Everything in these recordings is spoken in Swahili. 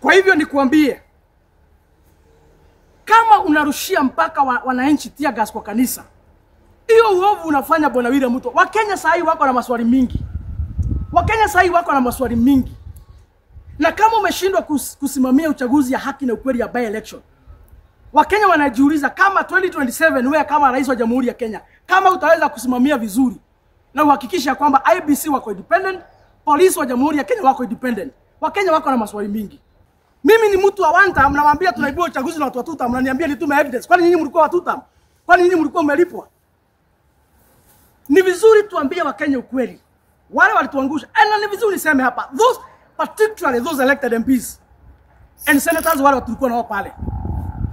Kwa hivyo nikuambie, kama unarushia mpaka wananchi tear gas kwa kanisa, hiyo uovu unafanya Bwana William Ruto. Wakenya sasa wako na maswali mingi. Wakenya sasa wako na maswali mingi. Na kama umeshindwa kusimamia uchaguzi ya haki na ukweli ya by election, Wakenya wanajiuliza kama 2027 wewe kama rais wa Jamhuri ya Kenya, kama utaweza kusimamia vizuri na uhakikisha kwamba IBC wako independent, polisi wa Jamhuri ya Kenya wako independent. Wakenya wako na maswali mingi. Mimi ni mtu wa one term, mnawaambia tunaibua uchaguzi na watu wa two term, mnaniambia nitume evidence. Kwani nyinyi mlikuwa wa two term? Kwani nyinyi mlikuwa mmelipwa? Ni vizuri tuambie Wakenya ukweli. Wale walituangusha. Na ni vizuri niseme hapa, particularly those elected MPs and senators wale tulikuwa nao pale.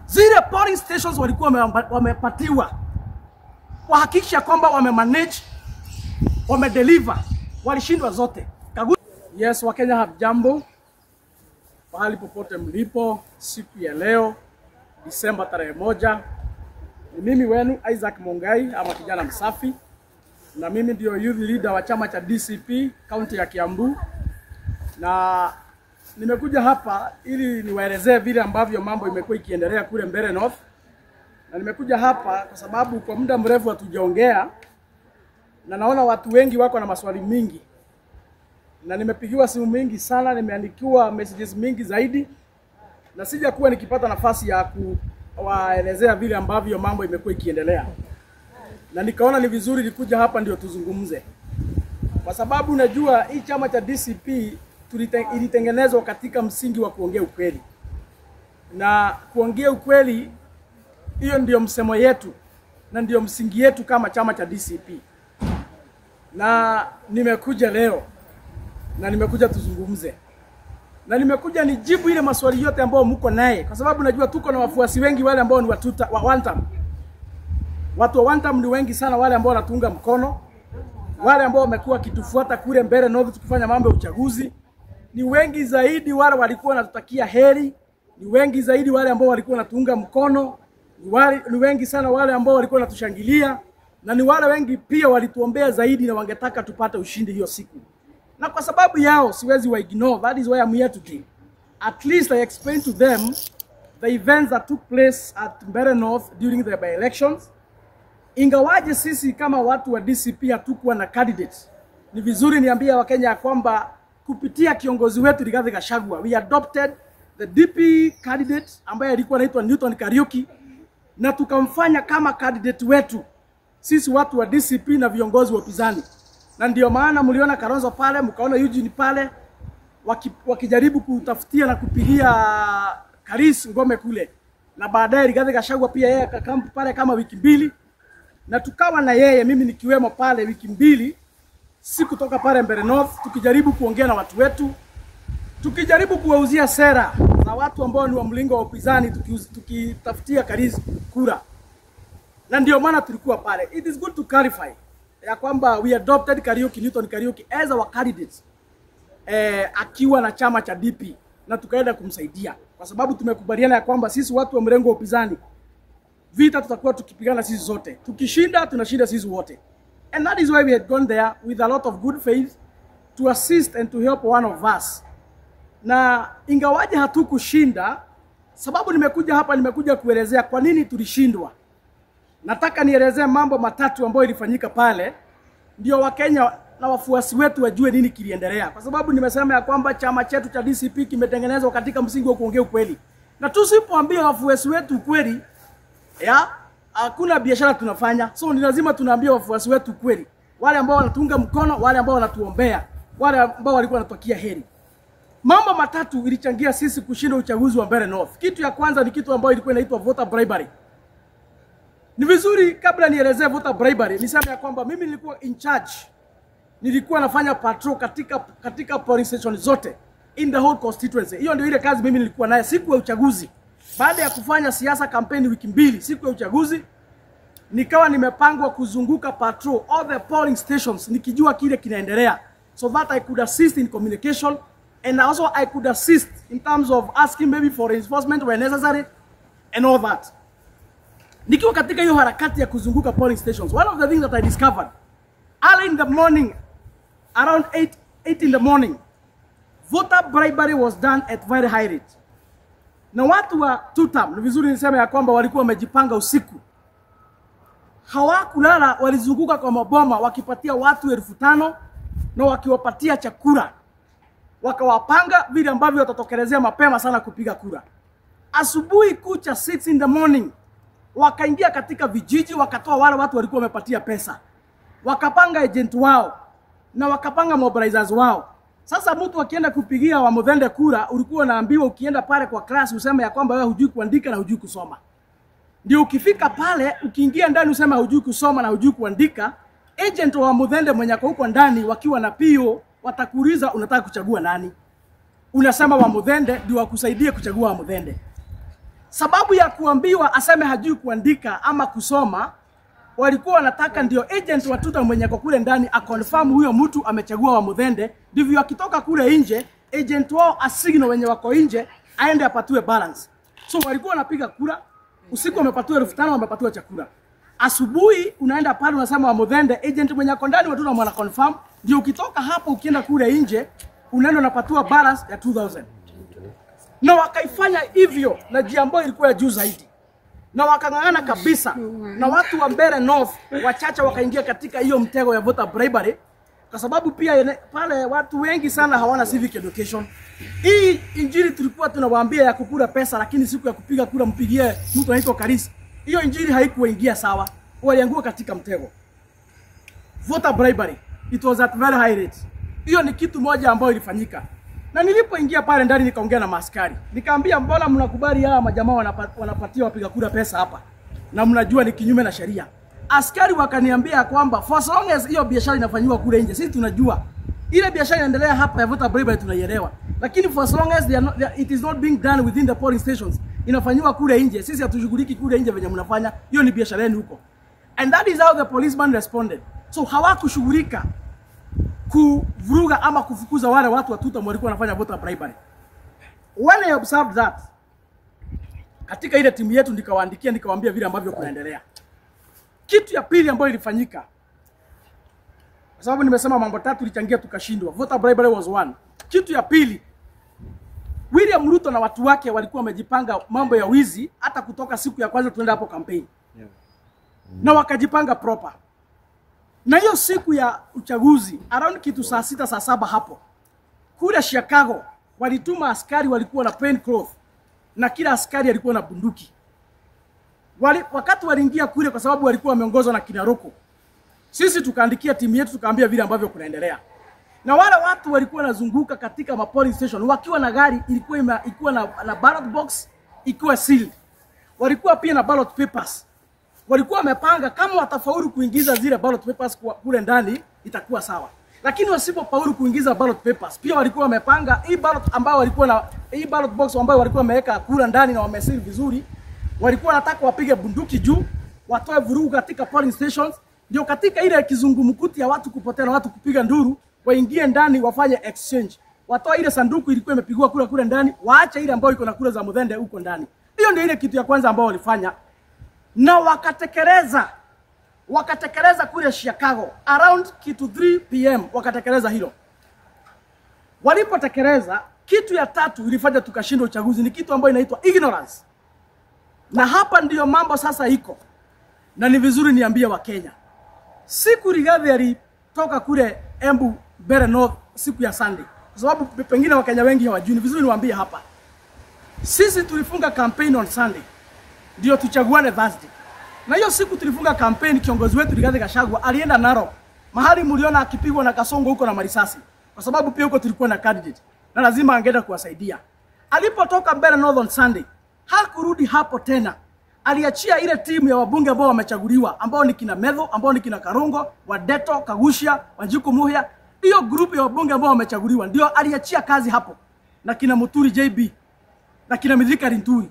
Zile polling stations walikuwa wamepatiwa. Wahakikisha kwamba wamemanage, wamedeliver, walishindwa zote. Yes, Wakenya hamjambo. Pahali popote mlipo siku ya leo Disemba tarehe 1. Ni mimi wenu Isaac Mongai ama kijana msafi. Na mimi ndio youth leader wa chama cha DCP kaunti ya Kiambu. Na nimekuja hapa ili niwaelezee vile ambavyo mambo imekuwa ikiendelea kule Mbeere North. Na nimekuja hapa kwa sababu kwa muda mrefu hatujaongea na naona watu wengi wako na maswali mingi. Na nimepigiwa simu mingi sana, nimeandikiwa messages mingi zaidi. Na sijakuwa nikipata nafasi ya kuwaelezea vile ambavyo mambo imekuwa ikiendelea. Na nikaona ni vizuri nikuja hapa ndio tuzungumze. Kwa sababu najua hii chama cha DCP ilitengenezwa katika msingi wa kuongea ukweli. Na kuongea ukweli hiyo ndio msemo yetu na ndio msingi yetu kama chama cha DCP. Na nimekuja leo na nimekuja tuzungumze. Na nimekuja nijibu ile maswali yote ambayo mko naye kwa sababu najua tuko na wafuasi wengi wale ambao ni wa one term. Watu wa one term ni wengi sana, wale ambao wanatunga mkono, wale ambao wamekuwa kitufuata kule Mbeere North tukifanya mambo ya uchaguzi. Ni wengi zaidi wale walikuwa wanatutakia heri, ni wengi zaidi wale ambao walikuwa wanatunga mkono, ni wengi sana wale ambao walikuwa wanatushangilia, na ni wale wengi pia walituombea zaidi na wangetaka tupate ushindi hiyo siku. Na kwa sababu yao siwezi wa ignore. That is why I'm here today. At least I explain to them the events that took place at Mbeere North during the by-elections. Ingawaje sisi kama watu wa DCP hatukuwa na candidates, ni vizuri niambia Wakenya kwamba kupitia kiongozi wetu Rigathi Gachagua, we adopted the DP candidate ambaye alikuwa anaitwa Newton Kariuki, na tukamfanya kama candidate wetu sisi watu wa DCP na viongozi wa upinzani. Na ndio maana mliona Kalonzo pale, mkaona Eugene pale wakijaribu kutafutia na kupigia Karis ngome kule. Na baadaye Rigathi Gachagua pia yeye akakampu pale kama wiki 2. Na tukawa na yeye, mimi nikiwemo pale wiki 2 siku kutoka pale Mbeere North tukijaribu kuongea na watu wetu, tukijaribu kuwauzia sera za watu ambao ni wa mlingo wa upinzani, tukitafutia Karis kura. Na ndio maana tulikuwa pale. It is good to clarify ya kwamba we adopted Kariuki, Newton Kariuki as our candidate akiwa na chama cha DP, na tukaenda kumsaidia kwa sababu tumekubaliana ya kwamba sisi watu wa mrengo wa upinzani vita tutakuwa tukipigana sisi zote. Tukishinda tunashinda sisi wote. And that is why we had gone there with a lot of good faith to assist and to help one of us. Na ingawaje hatukushinda, sababu nimekuja hapa nimekuja kuelezea kwa nini tulishindwa. Nataka nielezee mambo matatu ambayo ilifanyika pale ndio Wakenya na wafuasi wetu wajue nini kiliendelea. Kwa sababu nimesema ya kwamba chama chetu cha DCP kimetengenezwa katika msingi wa kuongea ukweli. Na tusipoambia wafuasi wetu ukweli, hakuna biashara tunafanya. So ni lazima tunaambia wafuasi wetu ukweli. Wale ambao wanatunga mkono, wale ambao wanatuombea, wale ambao walikuwa wanatakia heri. Mambo matatu ilichangia sisi kushinda uchaguzi wa Mbeere North. Kitu ya kwanza ni kitu ambayo ilikuwa inaitwa voter bribery. Ni vizuri kabla nielezee voter bribery niseme ya kwamba mimi nilikuwa in charge. Nilikuwa nafanya patrol katika polling station zote in the whole constituency. Hiyo ndio ile kazi mimi nilikuwa nayo siku ya uchaguzi. Baada ya kufanya siasa kampeni wiki 2 siku ya uchaguzi, nikawa nimepangwa kuzunguka patrol all the polling stations nikijua kile kinaendelea, so that I could assist in communication and also I could assist in terms of asking maybe for reinforcement where necessary and all that. Nikiwa katika hiyo harakati ya kuzunguka polling stations, one of the things that I discovered early in the morning, around 8 in the morning, voter bribery was done at very high rate. Na watu wa Tutam, ni vizuri niseme ya kwamba walikuwa wamejipanga usiku. Hawakulala, walizunguka kwa maboma wakipatia watu 5,000 na wakiwapatia chakula. Wakawapanga vile ambavyo watatokelezea mapema sana kupiga kura. Asubuhi kucha 6 in the morning wakaingia katika vijiji, wakatoa wale watu walikuwa wamepatia pesa. Wakapanga agent wao na wakapanga mobilizers wao. Sasa mtu akienda kupigia wa Muthende kura, ulikuwa unaambiwa ukienda pale kwa class useme ya kwamba wewe hujui kuandika na hujui kusoma. Ndio ukifika pale, ukiingia ndani useme hujui kusoma na hujui kuandika, agent wa Muthende mwenye ako huko ndani wakiwa na PO watakuuliza unataka kuchagua nani. Unasema wa Muthende ndio wakusaidie kuchagua wa Muthende. Sababu ya kuambiwa aseme hajui kuandika ama kusoma, walikuwa wanataka ndio agent wa Tutam mwenye ako kule ndani akonfirm huyo mtu amechagua wa Muthende, ndivyo akitoka kule nje agent wao asignal wenye wako nje aende apatue balance. So walikuwa wanapiga kura, usiku wamepatiwa 5,000 wamepatiwa chakula. Asubuhi unaenda pale unasema wa Muthende, agent mwenye ako ndani wa Tutam mwana confirm, ndio ukitoka hapo ukienda kule nje unaenda unapatiwa balance ya 2,000. Na wakaifanya hivyo na jiambo ilikuwa ya juu zaidi. Na wakang'ang'ana kabisa. Na watu wa Mbeere North wachache wakaingia katika hiyo mtego ya voter bribery, kwa sababu pia pale watu wengi sana hawana civic education. Hii injili tulikuwa tunawaambia ya kukula pesa, lakini siku ya kupiga kura mpigie mtu anaitwa Karisi. Hiyo injili haikuingia sawa. Waliangua katika mtego. Voter bribery, it was at very high rate. Hiyo ni kitu moja ambayo ilifanyika. Na nilipoingia pale ndani nikaongea na maaskari. Nikaambia mbona mnakubali hawa majamaa wanapatia wapiga kura pesa hapa? Na mnajua ni kinyume na sheria. Askari wakaniambia kwamba for as long as hiyo biashara inafanywa kule nje, sisi tunajua. Ile biashara inaendelea hapa ya voter bribery tunaielewa. Lakini for as long as it is not being done within the polling stations, inafanywa kule nje, sisi hatushughuliki kule nje venye mnafanya. Hiyo ni biashara yenu huko. And that is how the policeman responded. So hawakushughulika kuvuruga ama kufukuza wale watu wa Tutam walikuwa wanafanya voter bribery. When I observed that, katika ile timu yetu nikawaandikia nikawaambia vile ambavyo kunaendelea. Kitu ya pili ambayo ilifanyika, kwa sababu nimesema mambo 3 ilichangia tukashindwa. Voter bribery was one. Kitu ya pili, William Ruto na watu wake walikuwa wamejipanga mambo ya wizi hata kutoka siku ya kwanza tuenda hapo campaign. Na wakajipanga proper. Na hiyo siku ya uchaguzi, around kitu saa 6 saa 7 hapo, kule Chicago, walituma askari walikuwa na plain cloth, na kila askari alikuwa na bunduki. Wakati waliingia kule kwa sababu walikuwa wameongozwa na Kinaroko, sisi tukaandikia timu yetu tukaambia vile ambavyo kunaendelea. Na wale watu walikuwa wanazunguka katika polling station wakiwa na gari ilikuwa na ballot box ikiwa sealed. Walikuwa pia na ballot papers. Walikuwa wamepanga kama watafaulu kuingiza zile ballot papers kule ndani itakuwa sawa. Lakini wasipofaulu kuingiza ballot papers, pia walikuwa wamepanga hii ballot ambayo walikuwa na hii ballot box ambayo walikuwa wameweka kula ndani na wameseal vizuri, walikuwa wanataka wapige bunduki juu, watoe vurugu katika polling stations, ndio katika ile kizungumkuti ya watu kupotea na watu kupiga nduru, waingie ndani wafanye exchange. Watoe ile sanduku ilikuwa imepigwa kula ndani, waache ile ambayo iko na kula za Muthende huko ndani. Hiyo ndio ile kitu ya kwanza ambayo walifanya. Na wakatekeleza kule Chicago around kitu 3 PM wakatekeleza hilo. Walipotekeleza, kitu ya 3 ilifanya tukashinda uchaguzi ni kitu ambayo inaitwa ignorance. Na hapa ndiyo mambo sasa iko. Na ni vizuri niambie wa Kenya. Siku Rigathi alitoka kule Embu Mbeere North siku ya Sunday. Kwa sababu pengine wa Kenya wengi hawajui, ni vizuri niwaambie hapa. Sisi tulifunga campaign on Sunday. Ndio tuchaguane Thursday. Na hiyo siku tulifunga campaign, kiongozi wetu Rigathi Gachagua alienda Narok. Mahali mliona akipigwa na Kasongo huko na marisasi. Kwa sababu pia huko tulikuwa na candidate. Na lazima angeenda kuwasaidia. Alipotoka Mbeere North on Sunday, hakurudi hapo tena. Aliachia ile timu ya wabunge ambao wamechaguliwa, ambao ni kina Medho, ambao ni kina Karongo, Wadeto, Kagushia, Wanjiku Muhia. Hiyo group ya wabunge ambao wamechaguliwa ndio aliachia kazi hapo. Na kina Muturi JB, na kina Mithika Linturi.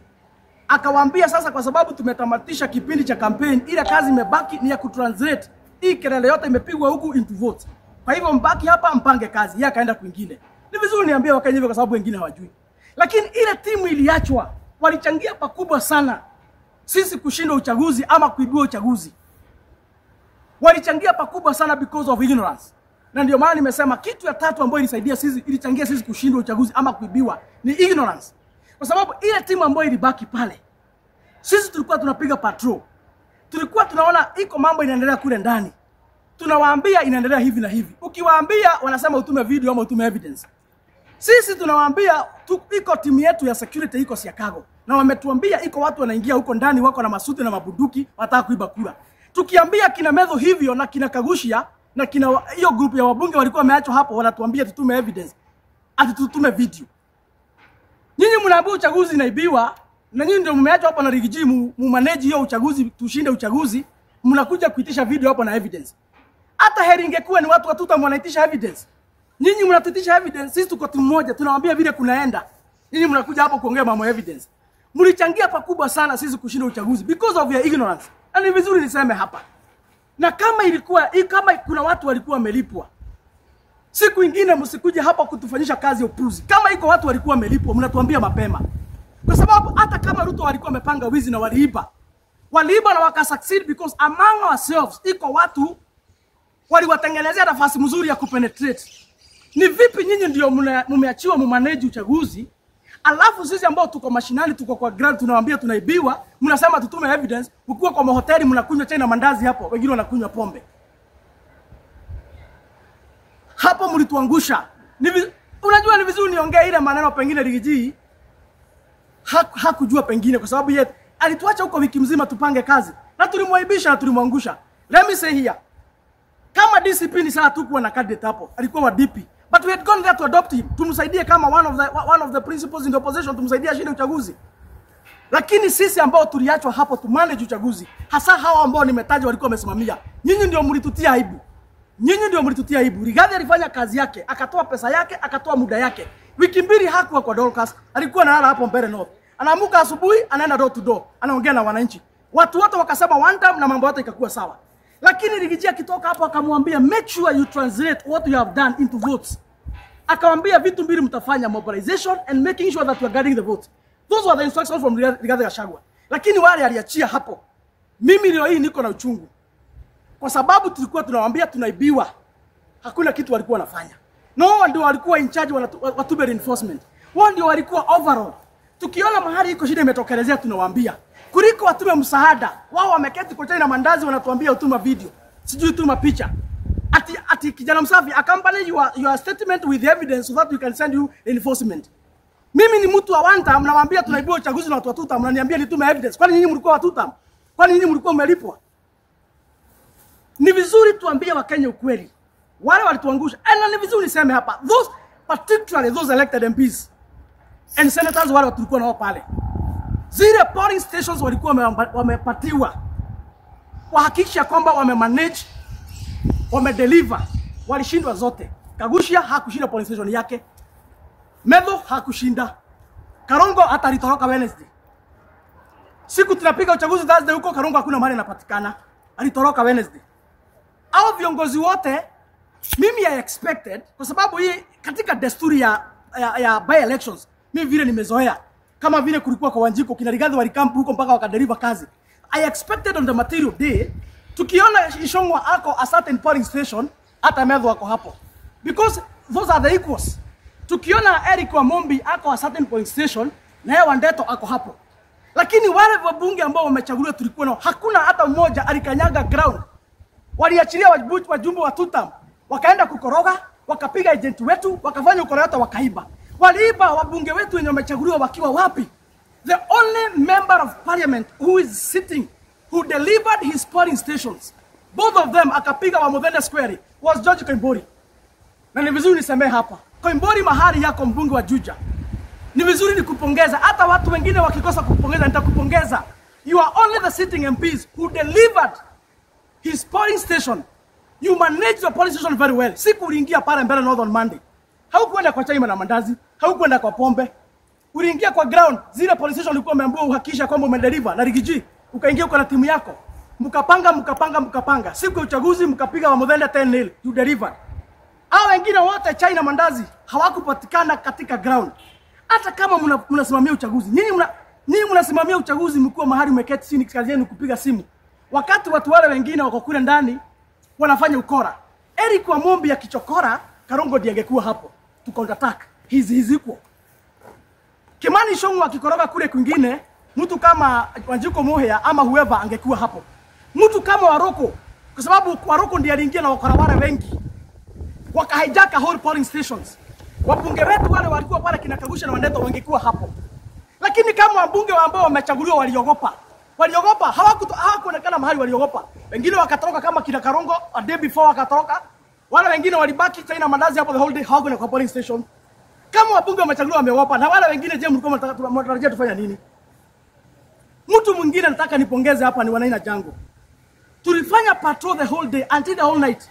Akawaambia sasa kwa sababu tumetamatisha kipindi cha campaign, ile kazi imebaki ni ya kutranslate hii kelele yote imepigwa huku into vote. Kwa hivyo mbaki hapa mpange kazi, yeye akaenda kwingine. Ni vizuri niambie Wakenya hivyo kwa sababu wengine hawajui. Lakini ile timu iliachwa, walichangia pakubwa sana sisi kushinda uchaguzi ama kuibua uchaguzi. Walichangia pakubwa sana because of ignorance. Na ndio maana nimesema kitu ya tatu ambayo ilichangia sisi kushindwa uchaguzi ama kuibiwa ni ignorance. Kwa sababu ile timu ambayo ilibaki pale, sisi tulikuwa tunapiga patrol. Tulikuwa tunaona iko mambo inaendelea kule ndani. Tunawaambia inaendelea hivi na hivi. Ukiwaambia wanasema utume video ama utume evidence. Sisi tunawaambia iko timu yetu ya security iko Chicago. Na wametuambia iko watu wanaingia huko ndani wako na masuti na mabunduki wataka kuiba kura. Tukiambia kina Medho hivyo na kina Kagushia na kina hiyo group ya wabunge walikuwa wameachwa hapo, wanatuambia tutume evidence. Ati tutume video. Nyinyi mnaambia uchaguzi inaibiwa na nyinyi ndio mmeachwa hapo na Rigiji mu manage hiyo uchaguzi, tushinde uchaguzi, mnakuja kuitisha video hapo na evidence. Hata heri ingekuwa ni watu watuta wanaitisha evidence. Nyinyi mnatutisha evidence, sisi tuko timu moja, tunawaambia vile kunaenda. Nyinyi mnakuja hapo kuongea mambo evidence. Mlichangia pakubwa sana sisi kushinda uchaguzi because of your ignorance. Na ni vizuri niseme hapa. Na kama kuna watu walikuwa wamelipwa, siku nyingine msikuje hapa kutufanyisha kazi ya upuzi. Kama iko watu walikuwa wamelipwa, mnatuambia mapema. Kwa sababu hata kama Ruto walikuwa wamepanga wizi na waliiba na wakasucceed because among ourselves iko watu waliwatengenezea nafasi mzuri ya kupenetrate. Ni vipi nyinyi ndio mmeachiwa mumanage uchaguzi, alafu sisi ambao tuko mashinani tuko kwa ground tunawaambia tunaibiwa, mnasema tutume evidence, ukiwa kwa mahoteli mnakunywa chai na mandazi hapo, wengine wanakunywa pombe. Hapo mlituangusha. Unajua ni vizuri niongee ile maneno pengine Rigiji hakujua pengine kwa sababu yeye alituacha huko wiki mzima tupange kazi na tulimwaibisha na tulimwangusha. Let me say here, kama DCP ni saa tu kuwa na candidate hapo, alikuwa wa DP, but we had gone there to adopt him, tumsaidie kama one of the principals in the opposition, tumsaidie ashinde uchaguzi. Lakini sisi ambao tuliachwa hapo tu manage uchaguzi, hasa hao ambao nimetaja walikuwa wamesimamia, nyinyi ndio mlitutia aibu. Rigathi alifanya kazi yake, akatoa pesa yake, akatoa muda yake. Wiki mbili hakuwa kwa Dorcas, alikuwa analala hapo Mbeere North. Anaamuka asubuhi, anaenda door to door, anaongea na wananchi. Watu wote wakasema one time na mambo yote ikakuwa sawa. Lakini Rigiji akitoka hapo akamwambia make sure you translate what you have done into votes. Akamwambia vitu mbili mtafanya, mobilization and making sure that you are getting the vote. Those were the instructions from Rigathi Gachagua. Lakini wale aliachia hapo. Mimi leo hii niko na uchungu. Kwa sababu tulikuwa tunawaambia tunaibiwa. Hakuna kitu walikuwa wanafanya. No ndio walikuwa in charge wa tume reinforcement. Wao ndio walikuwa overall. Tukiona mahali iko shida imetokelezea tunawaambia. Kuliko watume msaada, wao wameketi kwa chai na mandazi wanatuambia utuma video. Sijui utuma picha. Ati kijana msafi accompany your statement with evidence so that we can send you reinforcement. Mimi ni mtu wa one time nawaambia tunaibiwa uchaguzi na watu watuta, mnaniambia nitume evidence. Kwani nyinyi mlikuwa watuta? Kwani nyinyi mlikuwa mmelipwa? Ni vizuri tuambie Wakenya ukweli. Wale walituangusha. Na ni vizuri niseme hapa, particularly those elected MPs and senators wale tulikuwa nao pale. Zile polling stations walikuwa wamepatiwa kuhakikisha kwamba wamemanage, wamedeliver, walishindwa zote. Kagushia hakushinda polling station yake. Medho hakushinda. Karongo hata alitoroka Wednesday. Siku tunapiga uchaguzi Thursday huko Karongo hakuna mahali anapatikana. Alitoroka Wednesday. Hao viongozi wote mimi I expected, kwa sababu hii katika desturi ya by elections mimi vile nimezoea, kama vile kulikuwa kwa Wanjiko kina Rigathi walikamp huko mpaka wakadeliver kazi. I expected on the material day tukiona Ishongwa ako a certain polling station, hata Medho wako hapo, because those are the equals. Tukiona Eric Wamombi ako a certain polling station na yeye Wandeto ako hapo. Lakini wale wabunge ambao wamechaguliwa tulikuwa nao hakuna hata mmoja alikanyaga ground. Waliachilia wajumbe wa tutam, wakaenda kukoroga, wakapiga agent wetu, wakafanya ukoroga wakaiba. Waliiba wabunge wetu wenye wamechaguliwa wakiwa wapi? The only member of parliament who is sitting, who delivered his polling stations, both of them akapiga wa Muthende Square, was George Koimburi. Na ni vizuri niseme hapa, Koimburi mahali yako mbunge wa Juja. Ni vizuri nikupongeza, hata watu wengine wakikosa kupongeza nitakupongeza. You are only the sitting MPs who delivered his polling station. You managed the polling station very well. Siku uliingia pale Mbeere North on Monday, haukwenda kwa chai na mandazi, haukwenda kwa pombe. Uliingia kwa ground, zile polling station ulikuwa umeambiwa uhakikisha kwamba umedeliver na Rigiji, ukaingia uko na timu yako. Mkapanga. Siku ya uchaguzi mkapiga wa Muthende 10-0, you delivered. Hao wengine wote chai na mandazi hawakupatikana katika ground. Hata kama mnasimamia uchaguzi, nyinyi mnasimamia uchaguzi mkuu mahali umeketi chini kazi yenu kupiga simu. Wakati watu wale wengine wako kule ndani wanafanya ukora. Eric Wamombi akichokora, Karongo ndiye angekuwa hapo to counter attack. He's equal. Kimani Ichung'wa akikoroga kule kwingine, mtu kama Wanjiku Muhia ama whoever angekuwa hapo. Mtu kama Waroko, kwa sababu Waroko ndiye aliingia na wakora wale wengi. Wakahijack whole polling stations. Wabunge wetu wale walikuwa pale kinakagusha na Wandeto wangekuwa hapo. Lakini kama wabunge ambao wamechaguliwa waliogopa. Waliogopa, hawakuonekana mahali waliogopa. Wengine wakatoroka kama kina Karongo, a day before wakatoroka. Wale wengine walibaki China mandazi hapo the whole day, hawakwenda kwa polling station. Kama wabunge wamechaguliwa wameogopa, na wale wengine je, mlikuwa mnatarajia tufanya nini? Mtu mwingine nataka nipongeze hapa ni Wanaina Jango. Tulifanya patrol the whole day until the whole night.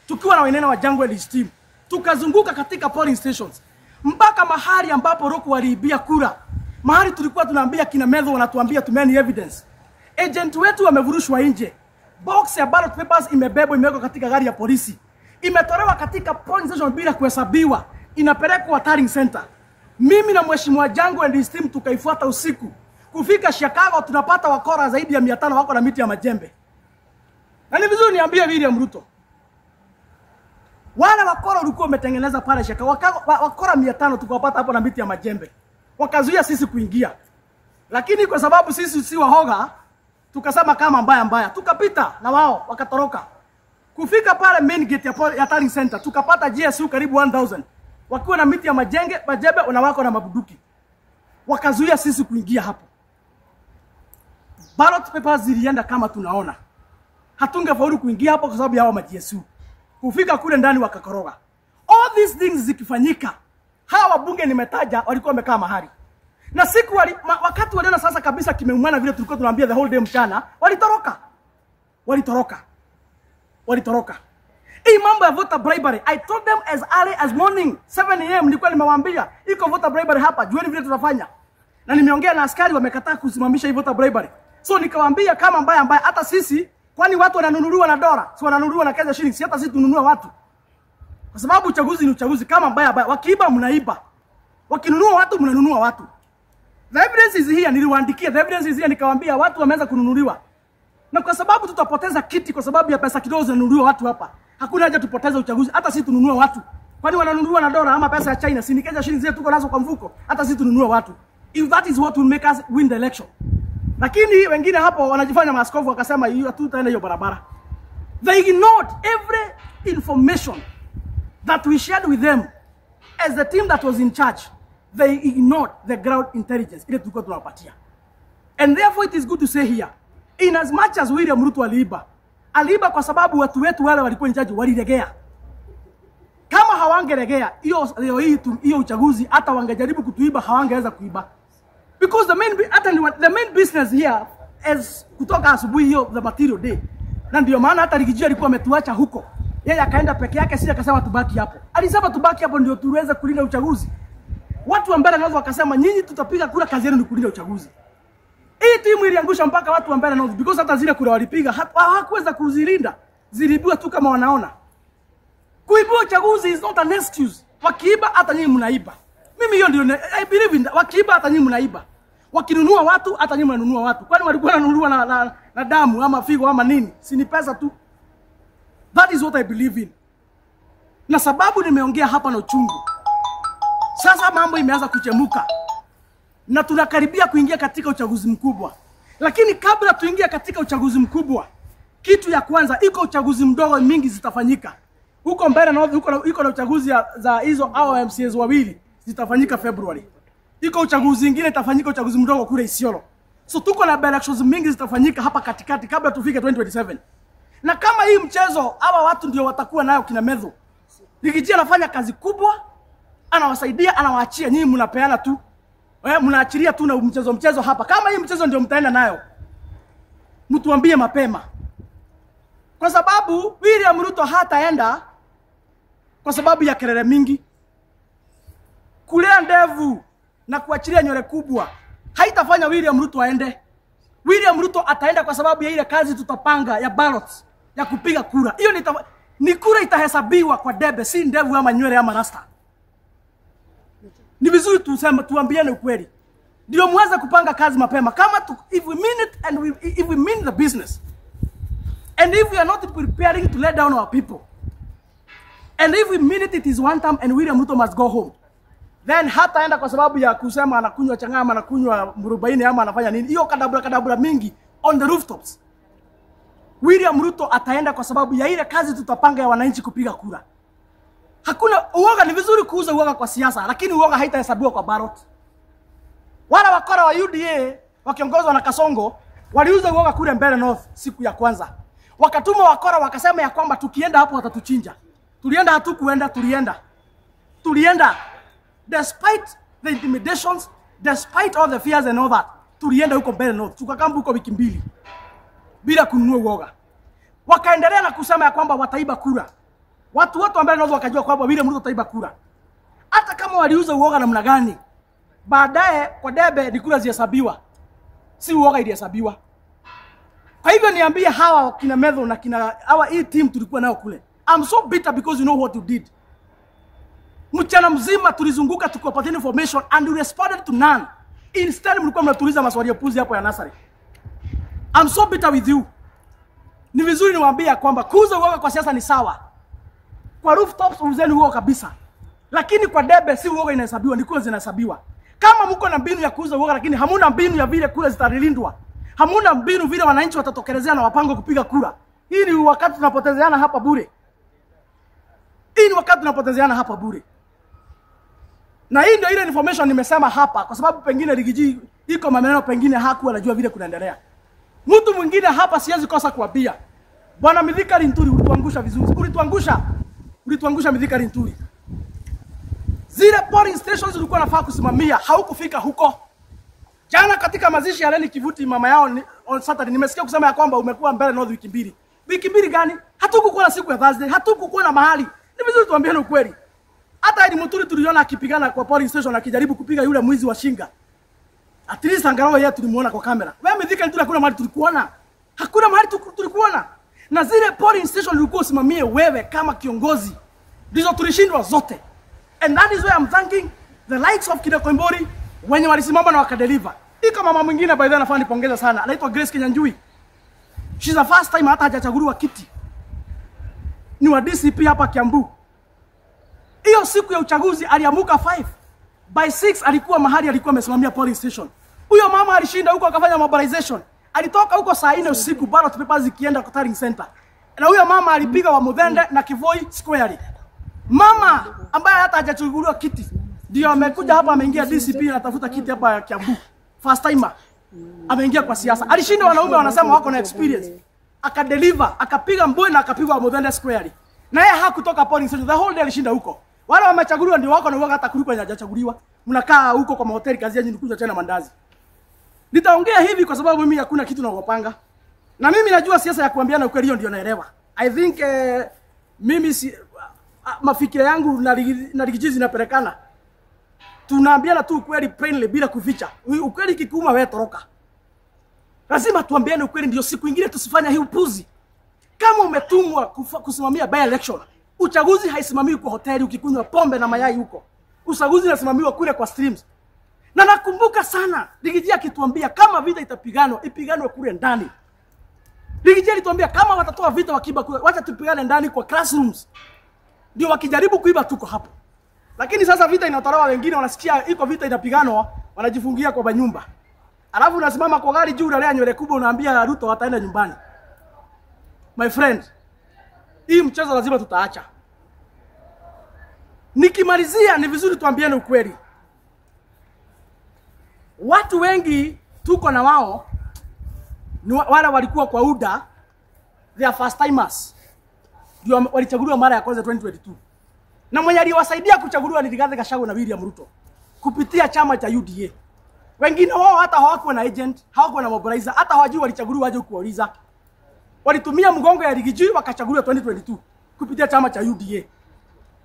Tukiwa na Wainaina wa Jango and team. Tukazunguka katika polling stations. Mpaka mahali ambapo Roko waliibia kura. Mahali tulikuwa tunaambia kina Medho wanatuambia tumeni evidence. Agent wetu wamevurushwa nje. Box ya ballot papers imebebwa imewekwa katika gari ya polisi. Imetolewa katika polling station bila kuhesabiwa. Inapelekwa Turning Center. Mimi na Mheshimiwa Jango and his team tukaifuata usiku. Kufika Chicago tunapata wakora zaidi ya 500 wako na miti ya majembe. Na ni vizuri niambie William Ruto. Wale wakora walikuwa wametengeneza pale Chicago, wakora 500 tukawapata hapo na miti ya majembe. Wakazuia sisi kuingia. Lakini kwa sababu sisi si wahoga, tukasema kama mbaya. Tukapita na wao wakatoroka. Kufika pale main gate ya Turning Center, tukapata GSU karibu 1000. Wakiwa na miti ya majembe na wako na mabuduki. Wakazuia sisi kuingia hapo. Ballot papers zilienda kama tunaona. Hatungefaulu kuingia hapo kwa sababu ya hao ma-GSU. Kufika kule ndani wakakoroga. All these things zikifanyika, hawa wabunge nimetaja walikuwa wamekaa mahali. Na siku wakati waliona sasa kabisa kimeumana vile tulikuwa tunaambia the whole day mchana, walitoroka. Hii mambo ya voter bribery, I told them as early as morning 7 AM nilikuwa nimewaambia iko voter bribery hapa, jueni vile tunafanya. Na nimeongea na askari wamekataa kusimamisha hii voter bribery. So nikawaambia kama mbaya hata sisi, kwani watu wananunuliwa na dola, si wananunuliwa na Kenya shillings, hata sisi tununua watu. Kwa sababu uchaguzi ni uchaguzi, kama mbaya wakiiba mnaiba. Wakinunua watu mnanunua watu. The evidence is here, niliwaandikia the evidence is here, nikawaambia watu wameanza kununuliwa. Na kwa sababu tutapoteza kiti kwa sababu ya pesa kidogo zinanunuliwa watu hapa. Hakuna haja tupoteze uchaguzi, hata sisi tununue watu. Kwani wananunuliwa na dola ama pesa ya China, si ni Kenya shillings zetu tuko nazo kwa mfuko, hata sisi tununue watu. If that is what will make us win the election. Lakini wengine hapo wanajifanya maaskofu wakasema hiyo tutaenda hiyo barabara. They ignored every information that we shared with them as the team that was in charge. They ignored the ground intelligence ile tulikuwa tunawapatia. And therefore it is good to say here, in as much as William Ruto aliiba kwa sababu watu wetu wale walikuwa in charge waliregea. Kama hawangeregea hiyo uchaguzi, hata wangejaribu kutuiba hawangeweza kuiba. Because the main business here is kutoka asubuhi hiyo the material day. Na ndio maana hata Rigijia alikuwa ametuacha huko. Yeye akaenda peke yake, si akasema tubaki hapo. Alisema tubaki hapo ndio tuweze kulinda uchaguzi. Watu wa Mbele North wakasema nyinyi tutapiga kura, kazi yenu ni kulinda uchaguzi. Hii timu iliangusha mpaka watu wa Mbele North because hata zile kura walipiga hawakuweza kuzilinda. Ziliibua tu kama wanaona. Kuibua uchaguzi is not an excuse. Wakiiba hata nyinyi mnaiba. Mimi hiyo ndio I believe in, wakiiba hata nyinyi mnaiba. Wakinunua watu hata nyinyi mnanunua watu. Kwani walikuwa wananunua na damu ama figo ama nini? Si ni pesa tu. That is what I believe in. Na sababu nimeongea hapa na uchungu. Sasa mambo imeanza kuchemuka. Na tunakaribia kuingia katika uchaguzi mkubwa. Lakini kabla tuingia katika uchaguzi mkubwa, kitu ya kwanza iko uchaguzi mdogo mingi zitafanyika. Huko Mbele North iko na uchaguzi za hizo MCAs wawili zitafanyika February. Iko uchaguzi mwingine itafanyika uchaguzi mdogo kule Isiolo. So tuko na elections mingi zitafanyika hapa katikati kabla tufike 2027. Na kama hii mchezo hawa watu ndio watakuwa nayo kina Medho. Rigijia anafanya kazi kubwa, anawasaidia, anawaachia, nyinyi mnapeana tu. Mnaachilia tu na mchezo hapa. Kama hii mchezo ndio mtaenda nayo, mtuambie mapema. Kwa sababu William Ruto hataenda kwa sababu ya kelele mingi. Kulea ndevu na kuachilia nywele kubwa haitafanya William Ruto aende. William Ruto ataenda kwa sababu ya ile kazi tutapanga ya ballots ya kupiga kura. Hiyo ni kura itahesabiwa kwa debe, si ndevu ama nywele ama rasta. Ni vizuri tuambiane ukweli. Ndio muweze kupanga kazi mapema. Kama if we mean it and if we mean the business. And if we are not preparing to let down our people, And if we mean it is one time and William Ruto must go home, then hataenda kwa sababu ya kusema anakunywa changama, anakunywa murubaini ama anafanya nini. Hiyo kadabra mingi on the rooftops. William Ruto ataenda kwa sababu ya ile kazi tutapanga ya wananchi kupiga kura. Hakuna uoga. Ni vizuri kuuza uoga kwa siasa, lakini uoga haitahesabiwa kwa ballot. Wala wakora wa UDA wakiongozwa na Kasongo waliuza uoga kule Mbeere North siku ya kwanza. Wakatuma wakora wakasema ya kwamba tukienda hapo watatuchinja. Tulienda, hatukuenda, tulienda. Despite the intimidations, despite all the fears and all that, tulienda huko Mbeere North. Tukakaa huko wiki mbili bila kununua uoga. Wakaendelea na kusema ya kwamba wataiba kura. Watu wote wa Mbeere North wakajua kwamba William Ruto ataiba kura. Hata kama waliuza uoga namna gani, baadaye kwa debe ni kura zihesabiwa. Si uoga ilihesabiwa. Kwa hivyo niambie hawa kina Medho na kina hawa hii team tulikuwa nao kule. I'm so bitter because you know what you did. Mchana mzima tulizunguka tukiwapatia information and you responded to none. Instead mlikuwa mnatuliza maswali ya puzi hapo ya nasari. I'm so bitter with you. Ni vizuri niwaambie kwamba kuuza uoga kwa siasa ni sawa. Kwa rooftops uzeni uoga kabisa. Lakini kwa debe si uoga inahesabiwa, ni kura zinahesabiwa. Kama mko na mbinu ya kuuza uoga lakini hamuna mbinu ya vile kura zitalindwa, hamuna mbinu vile wananchi watatokelezea na wapango kupiga kura, hii ni wakati tunapotezeana hapa bure. Na hii ndio ile information nimesema hapa kwa sababu pengine Rigiji iko maneno pengine hakuwa anajua vile kunaendelea. Mtu mwingine hapa siwezi kosa kuambia. Bwana Mithika Linturi ulituangusha vizuri. Ulituangusha Mithika Linturi. Zile polling stations ulikuwa nafaa kusimamia, haukufika huko. Jana katika mazishi ya Leni Kivuti mama yao on Saturday nimesikia kusema ya kwamba umekuwa Mbeere North wiki mbili. Wiki mbili gani? Hatukukuwa na siku ya Thursday, hatukukuwa na mahali. Ni vizuri tuambiane ukweli. Hata Edi Muturi tuliona akipigana kwa polling station akijaribu kupiga yule mwizi wa shinga. At least angalau yeye tulimuona kwa kamera. Wewe Mithika Linturi hakuna mahali tulikuona. Hakuna mahali tulikuona. Na zile polling station ulikuwa usimamie wewe kama kiongozi. Ndizo tulishindwa zote. And that is why I'm thanking the likes of Kida Koimburi wenye walisimama na wakadeliver. Iko mama mwingine by the way nafanya nipongeza sana. Anaitwa Grace Kinyanjui. She's the first time hata hajachaguliwa kiti. Ni wa DCP hapa Kiambu. Hiyo siku ya uchaguzi aliamuka 5. By 6 alikuwa mahali alikuwa amesimamia polling station. Huyo mama alishinda huko akafanya mobilization. Alitoka huko saa 4 usiku ballot papers zikienda kwa Taring Center. Na huyo mama alipiga wa Muthende na Kivoi square. Mama ambaye hata hajachaguliwa kiti ndio amekuja hapa, ameingia DCP na tafuta kiti hapa Kiambu. First timer. Ameingia kwa siasa. Alishinda wanaume wanasema wako na experience. Akadeliver, akapiga Mboi na akapiga wa Muthende square. Na yeye hakutoka polling station. The whole day alishinda huko. Wale wamechaguliwa ndio wako na uoga hata kuliko hajachaguliwa. Mnakaa huko kwa mahoteli kazi yenu kuja tena mandazi. Nitaongea hivi kwa sababu mimi hakuna kitu naopanga. Na mimi najua siasa ya kuambiana ukweli ndio naelewa. I think mimi mafikira yangu na Rigiji zinapelekana. Tunaambiana tu ukweli plainly bila kuficha. Ukweli kikuma wewe toroka. Lazima tuambiane ukweli ndio siku nyingine tusifanya hii upuzi. Kama umetumwa kusimamia by election, uchaguzi haisimamiwi kwa hoteli ukikunywa pombe na mayai huko. Uchaguzi unasimamiwa kule kwa streams. Na nakumbuka sana Rigiji akituambia kama vita ipiganwe kule ndani. Rigiji alituambia kama watatoa vita wakiba kule, wacha tupigane ndani kwa classrooms. Ndio wakijaribu kuiba tuko hapo. Lakini sasa vita inatolewa, wengine wanasikia iko vita inapiganwa, wanajifungia kwa nyumba. Alafu unasimama kwa gari juu unalea nywele kubwa unaambia Ruto wataenda nyumbani. My friend, hii mchezo lazima tutaacha. Nikimalizia ni vizuri tuambiane ukweli. Watu wengi tuko na wao ni wale walikuwa kwa UDA, they are first timers. Ndio walichaguliwa mara ya kwanza 2022. Na mwenye aliwasaidia kuchaguliwa ni Rigathi Gachagua na William Ruto kupitia chama cha UDA. Wengine wao hata hawakuwa na agent, hawakuwa na mobilizer, hata hawajui walichaguliwa aje kuuliza. Walitumia mgongo ya Rigiji wakachaguliwa 2022 kupitia chama cha UDA.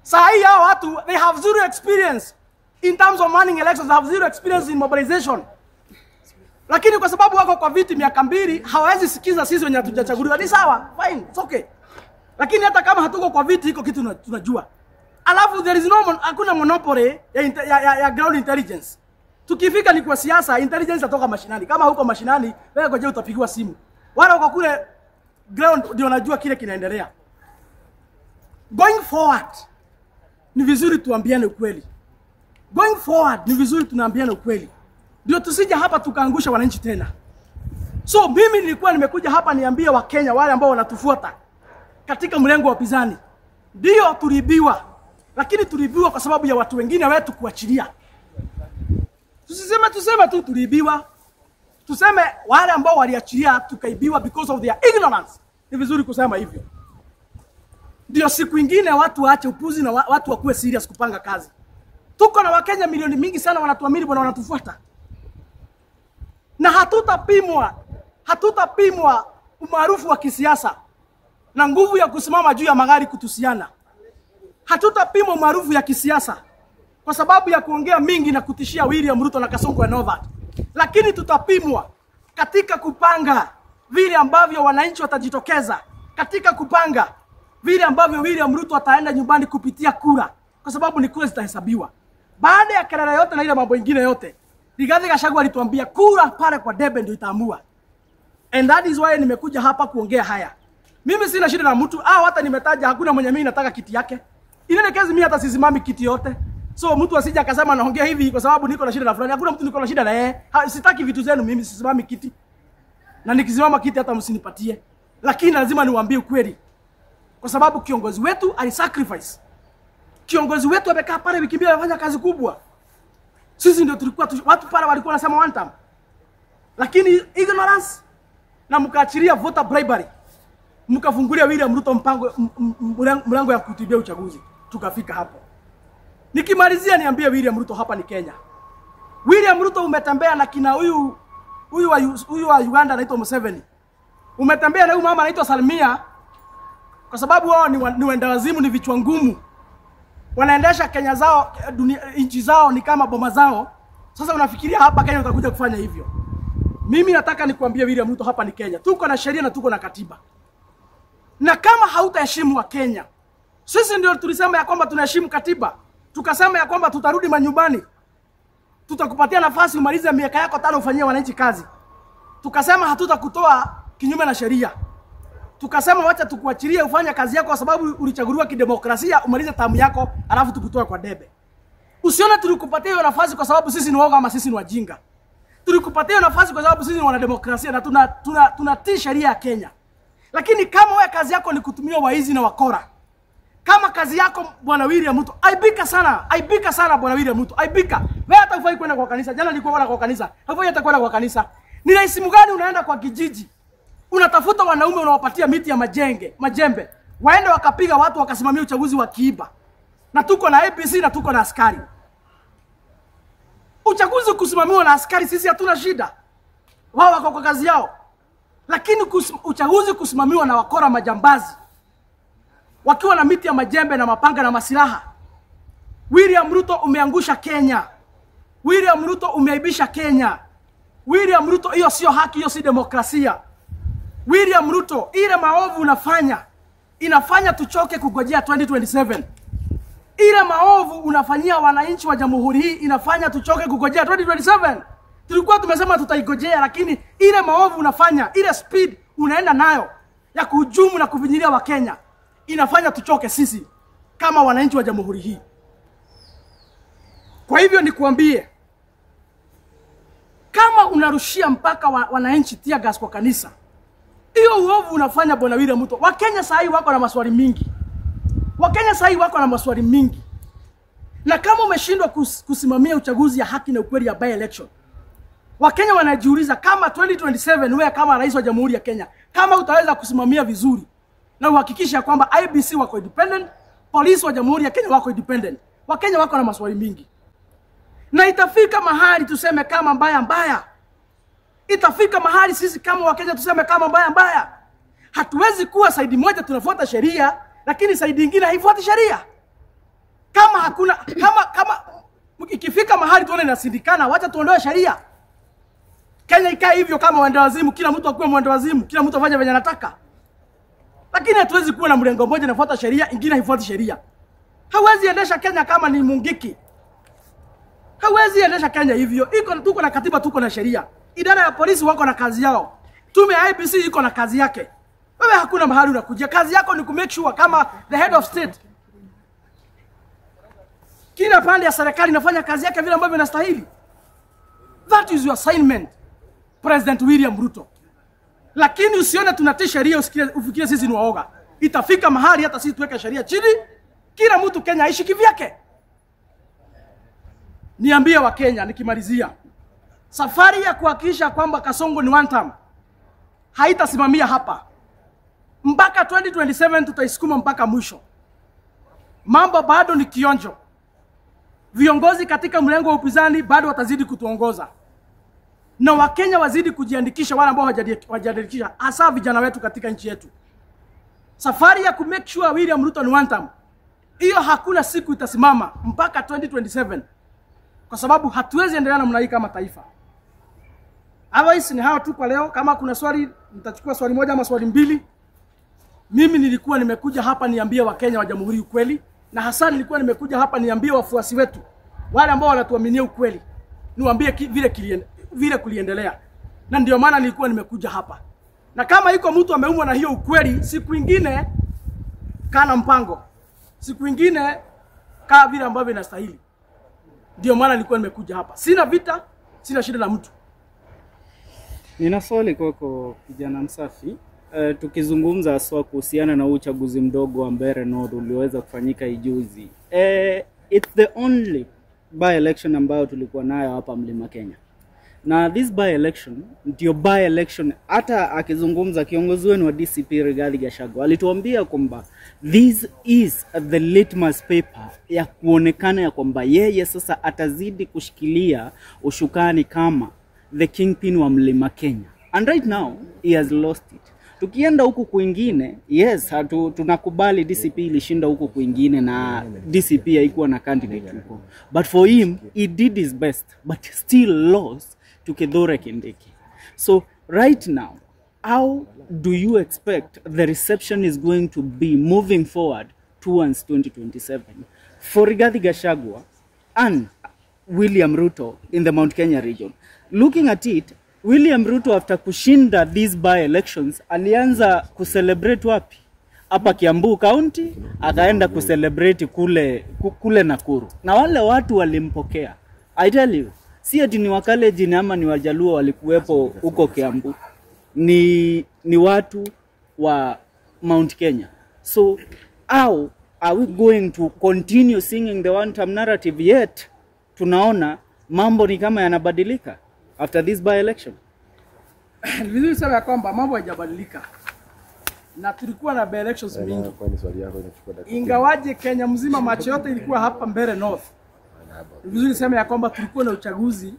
Saa hii hao watu they have zero experience in terms of manning elections, they have zero experience in mobilization. Lakini kwa sababu wako kwa viti miaka 2 hawawezi sikiza sisi wenye hatujachaguliwa. Ni sawa, fine, it's okay. Lakini hata kama hatuko kwa viti iko kitu tunajua. Alafu there is hakuna monopoly ya ground intelligence. Tukifika ni kwa siasa, intelligence itatoka mashinani. Kama huko mashinani, wewe ngoja utapigiwa simu. Wale wako kule ground ndio wanajua kile kinaendelea. Going forward, ni vizuri tuambiane ukweli. Going forward, ni vizuri tunaambiana ukweli. Ndio tusije hapa tukaangusha wananchi tena. So mimi nilikuwa nimekuja hapa niambie Wakenya wale ambao wanatufuata katika mlengo wa upinzani. Ndio tulibiwa, lakini tulibiwa kwa sababu ya watu wengine wetu kuachilia. Tuseme tu tulibiwa. Tuseme wale ambao waliachilia tukaibiwa because of their ignorance. Ni vizuri kusema hivyo. Ndio siku nyingine watu waache upuzi na watu wakuwe serious kupanga kazi. Tuko na Wakenya milioni mingi sana wanatuamini bwana, wanatufuata. Na hatutapimwa umaarufu wa kisiasa na nguvu ya kusimama juu ya magari kutusiana. Hatutapimwa umaarufu ya kisiasa kwa sababu ya kuongea mingi na kutishia William Ruto na Kasongo and all that. Lakini tutapimwa katika kupanga vile ambavyo wananchi watajitokeza, katika kupanga vile ambavyo William Ruto ataenda nyumbani kupitia kura, kwa sababu ni kura zitahesabiwa. Baada ya kelele yote na ile mambo mengine yote, Rigathi Gachagua alituambia kura pale kwa debe ndio itaamua. And that is why nimekuja hapa kuongea haya. Mimi sina shida na mtu, hata nimetaja hakuna mwenye mimi nataka kiti yake. Ile kesi mimi hata sisimami kiti yote. So mtu asije akasema naongea hivi kwa sababu niko na shida na fulani. Hakuna mtu niko na shida na yeye. Sitaki vitu zenu, mimi sisimami kiti. Na nikisimama kiti hata msinipatie. Lakini lazima niwaambie ukweli. Kwa sababu kiongozi wetu alisacrifice. Kiongozi wetu amekaa pale wiki mbili anafanya kazi kubwa. Sisi ndio tulikuwa watu pale walikuwa wanasema one time. Lakini ignorance na mkaachilia voter bribery. Mkafungulia William Ruto mlango ya kutibia uchaguzi. Tukafika hapo. Nikimalizia niambie William Ruto hapa ni Kenya. William Ruto umetembea na kina huyu wa Uganda anaitwa Museveni. Umetembea na huyu mama anaitwa Salmia kwa sababu wao ni wendawazimu, ni vichwa ngumu. Wanaendesha Kenya zao, nchi zao ni kama boma zao. Sasa unafikiria hapa Kenya utakuja kufanya hivyo? Mimi nataka nikuambie William Ruto hapa ni Kenya. Tuko na sheria na tuko na katiba. Na kama hautaheshimu wa Kenya, sisi ndio tulisema ya kwamba tunaheshimu katiba. Tukasema ya kwamba tutarudi manyumbani. Tutakupatia nafasi umalize miaka yako 5 ufanyie wananchi kazi. Tukasema hatutakutoa kinyume na sheria. Tukasema wacha tukuachilie ufanye kazi yako kwa sababu ulichaguliwa kidemokrasia, umalize tamu yako alafu tukutoe kwa debe. Usione tulikupatia hiyo nafasi kwa sababu sisi ni woga ama sisi ni wajinga. Tulikupatia hiyo nafasi kwa sababu sisi ni wanademokrasia na tunatii sheria ya Kenya. Lakini kama wewe kazi yako ni kutumia waizi na wakora, kama kazi yako bwana William Ruto, aibika sana bwana William Ruto, aibika. Wewe hata ufai kwenda kwa kanisa. Jana nilikuwa kwa kanisa. Hafai hata kwenda kwa kanisa. Ni rahisi gani unaenda kwa kijiji? Unatafuta wanaume unawapatia miti ya majembe. Waende wakapiga watu wakasimamia uchaguzi wa kiiba. Na tuko na APC na tuko na askari. Uchaguzi kusimamiwa na askari sisi hatuna shida. Wao wako kwa kazi yao. Lakini uchaguzi kusimamiwa na wakora majambazi, wakiwa na miti ya majembe na mapanga na masilaha. William Ruto umeangusha Kenya. William Ruto umeaibisha Kenya. William Ruto, hiyo sio haki, hiyo si demokrasia. William Ruto, ile maovu unafanya inafanya tuchoke kugojea 2027. Ile maovu unafanyia wananchi wa jamhuri hii inafanya tuchoke kugojea 2027. Tulikuwa tumesema tutaigojea, lakini ile maovu unafanya, ile speed unaenda nayo ya kuhujumu na kuvinyilia wa Kenya inafanya tuchoke sisi kama wananchi wa jamhuri hii. Kwa hivyo nikuambie, kama unarushia mpaka wananchi tear gas kwa kanisa, hiyo uovu unafanya bwana William Ruto. Wakenya sasa hivi wako na maswali mingi. Na kama umeshindwa kusimamia uchaguzi ya haki na ukweli ya by election, Wakenya wanajiuliza kama 2027 wewe kama rais wa Jamhuri ya Kenya, kama utaweza kusimamia vizuri na uhakikisha kwamba IEBC wako independent, polisi wa Jamhuri ya Kenya wako independent. Wakenya wako na maswali mingi. Na itafika mahali tuseme kama mbaya. Itafika mahali sisi kama Wakenya tuseme kama mbaya. Hatuwezi kuwa saidi moja tunafuata sheria, lakini saidi nyingine haifuati sheria. Kama ikifika mahali tuone inasindikana, wacha tuondoe sheria. Kenya ikae hivyo kama wendawazimu, kila mtu akuwe mwendawazimu, kila mtu afanye venye anataka. Lakini hatuwezi kuwa na mrengo mmoja unafuata sheria, ingine haifuati sheria. Hawezi endesha Kenya kama ni mungiki. Hawezi endesha Kenya hivyo. Tuko na katiba, tuko na sheria. Idara ya polisi wako na kazi yao. Tume ya IEBC iko na kazi yake. Wewe hakuna mahali unakuja. Kazi yako ni kumake sure kama the head of state, kila pande ya serikali inafanya kazi yake vile ambavyo inastahili. That is your assignment, President William Ruto. Lakini usione tunatii sheria ufikirie sisi ni waoga. Itafika mahali hata sisi tuweke sheria chini, kila mtu Kenya aishi kivyake. Niambie wa Kenya nikimalizia, safari ya kuhakikisha kwamba Kasongo ni one term haitasimamia hapa. Mpaka 2027 tutaisukuma mpaka mwisho. Mambo bado ni kionjo. Viongozi katika mlengo wa upinzani bado watazidi kutuongoza. Na Wakenya wazidi kujiandikisha, wale ambao hawajajiandikisha, hasa vijana wetu katika nchi yetu. Safari ya kumake sure William Ruto ni one term, hiyo hakuna siku itasimama mpaka 2027. Kwa sababu hatuwezi endelea namna hii kama taifa. Otherwise ni hao tu kwa leo. Kama kuna swali, nitachukua swali moja ama swali mbili. Mimi nilikuwa nimekuja hapa niambie Wakenya wa Jamhuri ukweli, na hasa nilikuwa nimekuja hapa niambie wafuasi wetu, wale ambao wanatuaminia ukweli, niwaambie vile kuliendelea. Na ndio maana nilikuwa nimekuja hapa. Na kama iko mtu ameumwa na hiyo ukweli, siku nyingine kana mpango, siku nyingine kaa vile ambavyo inastahili. Ndio maana nilikuwa nimekuja hapa. Sina vita, sina shida na mtu. Nina swali kwako kijana msafi. Tukizungumza haswa kuhusiana na uchaguzi mdogo wa Mbeere North ulioweza kufanyika ijuzi. It's the only by election ambayo tulikuwa nayo hapa Mlima Kenya. Na this by election ndio by election, hata akizungumza kiongozi wenu wa DCP Rigathi Gachagua alituambia kwamba this is the litmus paper ya kuonekana ya kwamba yeye sasa atazidi kushikilia ushukani kama the kingpin wa Mlima Kenya. And right now he has lost it. Tukienda huku kwingine, yes, tunakubali DCP ilishinda huku kwingine na DCP haikuwa na candidate huko. But for him, he did his best, but still lost to Kithure Kindiki. So right now, how do you expect the reception is going to be moving forward towards 2027 for Rigathi Gachagua and William Ruto in the Mount Kenya region? Looking at it, William Ruto after kushinda these by-elections alianza kucelebrate wapi? Hapa Kiambu County, akaenda kucelebrate kule Nakuru. Na wale watu walimpokea. I tell you, si ati ni Wakalenjin ama ni Wajaluo walikuwepo huko Kiambu. Ni watu wa Mount Kenya. So how are we going to continue singing the one-term narrative yet? Tunaona mambo ni kama yanabadilika after this by-election. Vizuri sema ya kwamba mambo hayajabadilika. Na tulikuwa na by-elections mingi. Ingawaje Kenya mzima macho yote ilikuwa hapa Mbeere North. Vizuri sema ya kwamba tulikuwa na uchaguzi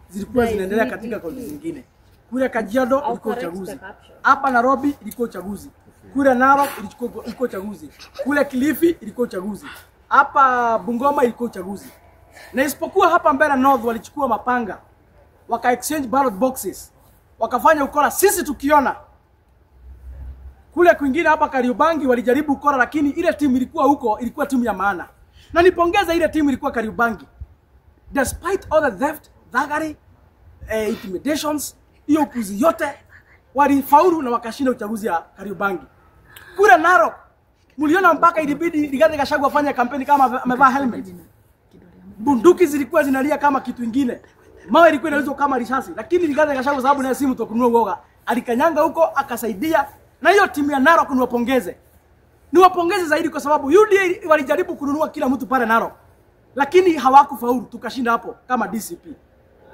zilikuwa zinaendelea katika kaunti zingine. Kule Kajiado ilikuwa uchaguzi. Hapa Nairobi ilikuwa uchaguzi. Kule Narok ilikuwa uchaguzi. Kule Kilifi ilikuwa uchaguzi. Hapa Bungoma ilikuwa uchaguzi. Na isipokuwa hapa Mbeere North walichukua mapanga, waka exchange ballot boxes, wakafanya ukora sisi tukiona. Kule kwingine hapa Kariobangi walijaribu ukora, lakini ile timu ilikuwa huko ilikuwa timu ya maana. Na nipongeza ile timu ilikuwa Kariobangi. Despite all the theft, thuggery, intimidations, hiyo upuzi yote, walifaulu na wakashinda uchaguzi ya Kariobangi. Kule Narok mliona mpaka ilibidi Rigathi Gachagua afanye kampeni kama amevaa helmet. Bunduki zilikuwa zinalia kama kitu kingine. Mawe ilikuwa inauzwa kama risasi, lakini Rigathi Gachagua sababu na simu tokunua uoga, alikanyanga huko akasaidia. Na hiyo timu ya Narok niwapongeze. Niwapongeze zaidi kwa sababu UDA walijaribu kununua kila mtu pale Narok, lakini hawakufaulu, tukashinda hapo kama DCP.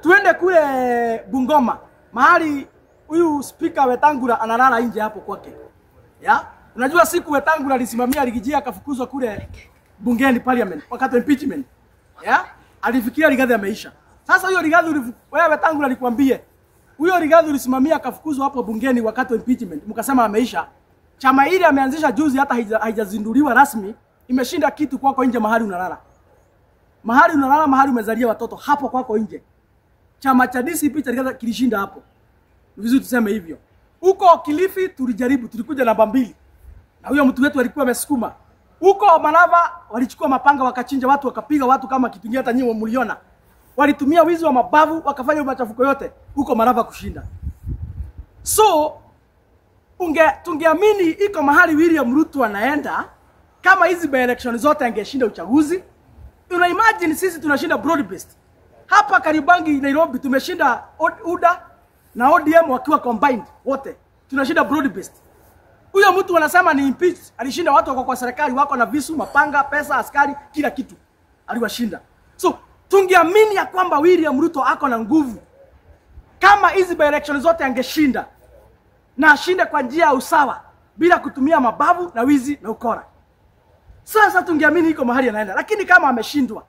Tuende kule Bungoma, mahali huyu speaker Wetangula analala nje hapo kwake. Ya? Unajua siku Wetangula alisimamia Rigijia akafukuzwa kule bungeni parliament wakati impeachment. Ya? Alifikiria Rigathi ameisha. Sasa huyo Rigathi wewe Wetangula alikwambie, huyo Rigathi ulisimamia akafukuzwa hapo bungeni wakati wa impeachment, mkasema ameisha. Chama ile ameanzisha juzi hata haijazinduliwa rasmi, imeshinda kitu kwako nje mahali unalala. Mahali unalala, mahali umezalia watoto hapo kwako nje. Chama cha DCP kilishinda hapo. Vizuri tuseme hivyo. Huko Kilifi tulijaribu, tulikuja namba 2. Na huyo mtu wetu alikuwa amesukuma. Huko Malava walichukua mapanga wakachinja watu, wakapiga watu kama kitu kingine, hata nyinyi mliona. Walitumia wizi wa mabavu wakafanya machafuko yote huko Malava kushinda. So tungeamini iko mahali William Ruto anaenda kama hizi by election zote angeshinda uchaguzi. Una imagine sisi tunashinda broad based. Hapa Kariobangi Nairobi tumeshinda UDA na ODM wakiwa combined wote. Tunashinda broad based. Huyo mtu anasema ni impeach, alishinda watu wako kwa serikali wako na visu, mapanga, pesa, askari, kila kitu. Aliwashinda. So tungeamini ya kwamba William Ruto ako na nguvu. Kama hizi by election zote angeshinda na ashinde kwa njia ya usawa bila kutumia mabavu na wizi na ukora. Sasa tungeamini iko mahali anaenda. Lakini kama ameshindwa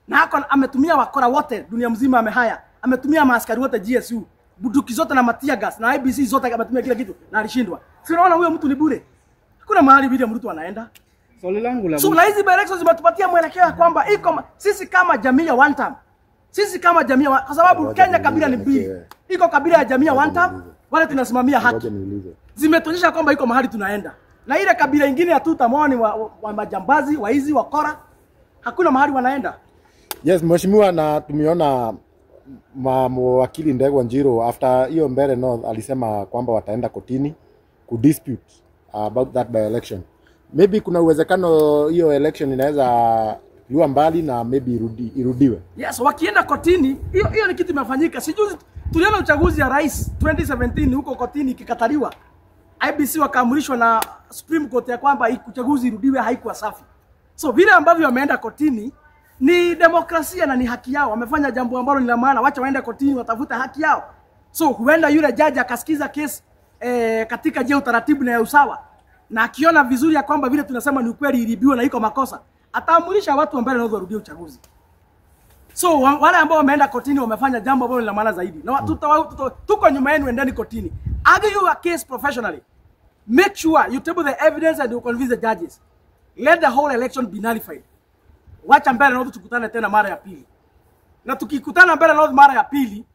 na ametumia wakora wote dunia mzima amehaya, ametumia maaskari wote GSU, buduki zote na matia gas na IBC zote ametumia kila kitu na alishindwa. Si unaona huyo mtu ni bure. Hakuna mahali William Ruto anaenda. Swali langu la na hizi elections zimetupatia mwelekeo kwamba iko sisi kama jamii ya one time. Sisi kama jamii kwa sababu Kenya kabila ni mbili. Iko kabila ya jamii ya one time, wale tunasimamia haki. Zimetuonyesha kwamba iko mahali tunaenda. Na ile kabila nyingine ya tutamoni wa majambazi, waizi, wakora, hakuna mahali wanaenda. Yes, mheshimiwa, na tumeona wakili Ndegwa Njiro after hiyo Mbeere North alisema kwamba wataenda kotini ku dispute about that by election. Maybe kuna uwezekano hiyo election inaweza liwa mbali na maybe irudiwe. Yes, wakienda kotini, hiyo ni kitu imefanyika. Sijuzi tuliona uchaguzi ya rais 2017 huko kotini kikataliwa. IBC wakaamrishwa na Supreme Court ya kwamba uchaguzi irudiwe, haikuwa safi. So vile ambavyo wameenda kotini ni demokrasia na ni haki yao. Wamefanya jambo ambalo ni la maana, wacha waende kotini watafuta haki yao. So huenda yule judge akasikiza kesi katika je utaratibu na ya usawa. Na akiona vizuri ya kwamba vile tunasema ni ukweli ilibiwa na iko makosa, ataamurisha watu ambao wanaweza rudia uchaguzi. So wale ambao wameenda kotini wamefanya jambo ambalo ni la maana zaidi. Na tuko nyuma yenu, endeni kotini. Argue a case professionally. Make sure you table the evidence and you convince the judges. Let the whole election be nullified. Wacha Mbeere North tukutane tena mara ya pili. Na tukikutana Mbeere North mara ya pili,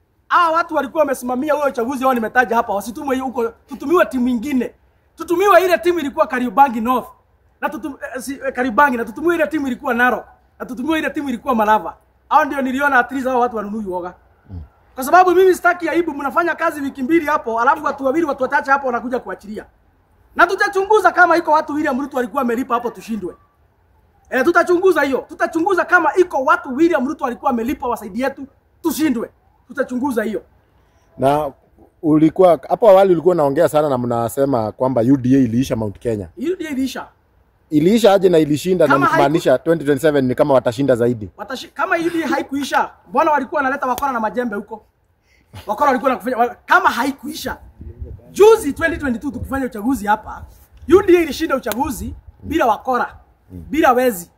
watu walikuwa wamesimamia huo uchaguzi wao nimetaja hapa, wasitumwe huko, tutumiwe timu nyingine. Tutumiwe ile timu ilikuwa Kariobangi North. Na Kariobangi, na tutumiwe ile timu ilikuwa Narok. Na tutumiwe ile timu ilikuwa Malava. Hao ndio niliona at least hao watu wanunui woga. Kwa sababu mimi sitaki aibu, mnafanya kazi wiki mbili hapo, alafu watu wawili watu watatu hapo wanakuja kuachilia. Na tutachunguza kama iko watu William Ruto alikuwa amelipa hapo tushindwe. Tutachunguza hiyo. Tutachunguza kama iko watu William Ruto alikuwa amelipa wasaidi yetu tushindwe. Tutachunguza hiyo. Na ulikuwa hapo awali ulikuwa unaongea sana na mnasema kwamba UDA iliisha Mount Kenya. UDA iliisha. Iliisha aje na ilishinda na kumaanisha 2027 ni kama watashinda zaidi. Kama UDA haikuisha, mbona walikuwa wanaleta wakora na majembe huko? Wakora walikuwa wanafanya kama haikuisha. Juzi 2022 tukifanya uchaguzi hapa, UDA ilishinda uchaguzi bila wakora, bila wezi,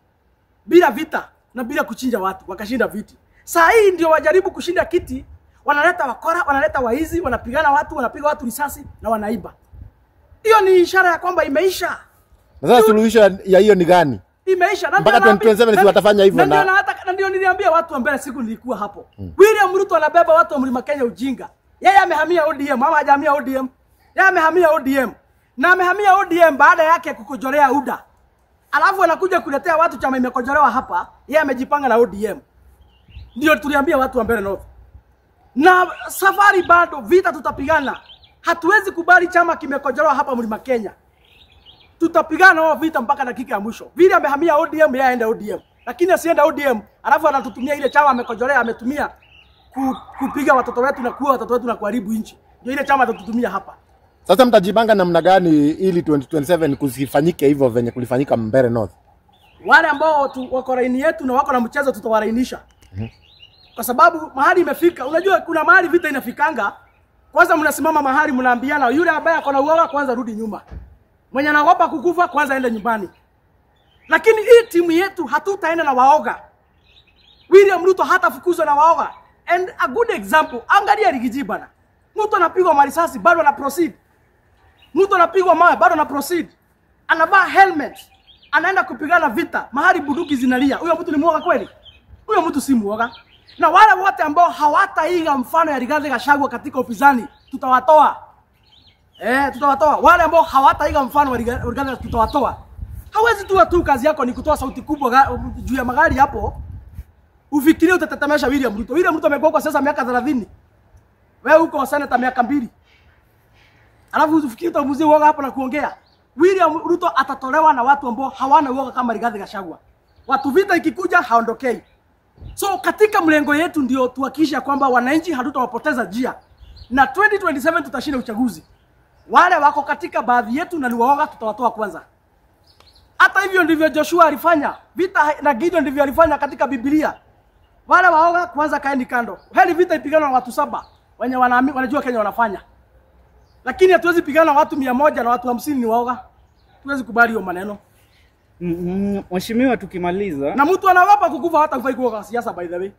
bila vita na bila kuchinja watu, wakashinda viti. Saa hii ndio wajaribu kushinda kiti, wanaleta wakora, wanaleta waizi, wanapigana watu, wanapiga watu risasi na wanaiba. Hiyo ni ishara ya kwamba imeisha. Na sasa suluhisho ya hiyo ni gani? Imeisha. Mpaka 2027 si watafanya hivyo na ndio niliambia watu ambao siku nilikuwa hapo. William Ruto anabeba watu wa Mlima Kenya ujinga. Yeye amehamia ODM, mama hajahamia ODM. Yeye amehamia ODM. Na amehamia ODM baada yake kukojorea UDA. Alafu anakuja kuletea watu chama imekojolewa hapa, yeye amejipanga na ODM. Ndio tuliambia watu wa Mbeere North. Na safari bado, vita tutapigana. Hatuwezi kubali chama kimekojolewa hapa Mlima Kenya. Tutapigana wao vita mpaka dakika ya mwisho. Vile amehamia ODM, yeye aenda ODM. Lakini asienda ODM, alafu anatutumia ile chama amekojolea, ametumia kupiga watoto wetu na kuua watoto wetu na kuharibu nchi. Ndio ile chama atatutumia hapa. Sasa mtajipanga namna gani ili 2027 kusifanyike hivyo venye kulifanyika Mbeere North? Wale ambao wako laini yetu na wako na mchezo tutawarainisha. Kwa sababu mahali imefika, unajua kuna mahali vita inafikanga. Kwanza mnasimama mahali mnaambiana yule ambaye ako na uoga kwanza rudi nyuma. Mwenye anaogopa kukufa kwanza aende nyumbani. Lakini hii timu yetu hatutaenda na waoga. William Ruto hatafukuzwa na waoga. And a good example, angalia Rigiji bana. Mtu anapigwa marisasi bado ana proceed. Mtu anapigwa mawe bado ana proceed. Anavaa helmet. Anaenda kupigana vita. Mahali bunduki zinalia. Huyo mtu ni muoga kweli? Huyo mtu si muoga. Na wale wote ambao hawataiga mfano ya Rigathi Gachagua katika upinzani, tutawatoa. Tutawatoa. Wale ambao hawataiga mfano wa Rigathi tutawatoa. Hawezi tu kazi yako ni kutoa sauti kubwa juu ya magari hapo. Ufikirie utatetemesha William Ruto. William Ruto amekuwa kwa sasa miaka 30. Wewe uko seneta miaka 2. Alafu ufikiri utamuzie uoga hapa na kuongea. William Ruto atatolewa na watu ambao hawana uoga kama Rigathi Gachagua. Watu vita ikikuja haondokei. So katika mlengo yetu ndio tuhakikisha kwamba wananchi hatutawapoteza njia. Na 2027 tutashinda uchaguzi. Wale wako katika baadhi yetu na ni waoga tutawatoa kwanza. Hata hivyo ndivyo Joshua alifanya. Vita na Gideon ndivyo alifanya katika Biblia. Wale waoga kwanza kaeni kando. Heri vita ipigana na watu 7 wenye wanajua Kenya wanafanya. Lakini hatuwezi pigana na watu 100 na watu 50 ni waoga. Tuwezi kubali hiyo maneno. Mheshimiwa, tukimaliza. Na mtu anaogopa kukufa hata hafai kuwa kwa siasa, by the way.